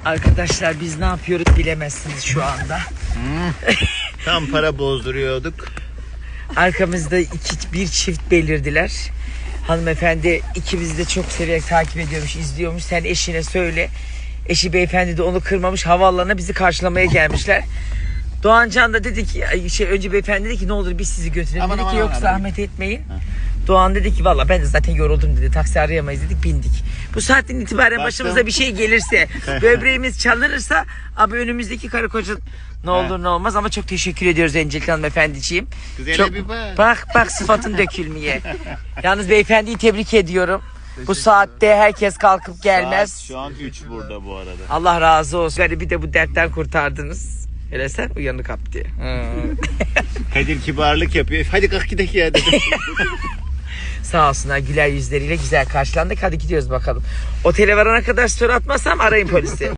Arkadaşlar biz ne yapıyoruz bilemezsiniz şu anda. Tam para bozduruyorduk. Arkamızda bir çift belirdiler. Hanımefendi ikimizi de çok severek takip ediyormuş, izliyormuş. Sen eşine söyle. Eşi beyefendi de onu kırmamış, havaalanına bizi karşılamaya gelmişler. Doğancan da dedi ki, önce beyefendi dedi ki ne olur biz sizi götürelim. Dedi ki yok zahmet etmeyin. Doğan dedi ki valla ben de zaten yoruldum dedi. Taksi arayamayız dedik, bindik. Bu saatten itibaren başımıza bir şey gelirse, böbreğimiz çalınırsa abi önümüzdeki karı koca ne olur ne olmaz, ama çok teşekkür ediyoruz Encelik hanımefendiciğim. Güzel bir bak. Bak sıfatın dökülmeye. Yalnız beyefendiyi tebrik ediyorum. Bu saatte herkes kalkıp gelmez. Saat şu an 3 burada bu arada. Allah razı olsun. Yani bir de bu dertten kurtardınız. Hele sen uyanık kaptı. Kadir kibarlık yapıyor. Hadi kalk gidelim ya dedim. Sağ olsunlar, güler yüzleriyle güzel karşılandık. Hadi gidiyoruz bakalım. Otele varana kadar story atmazsam arayın polisi.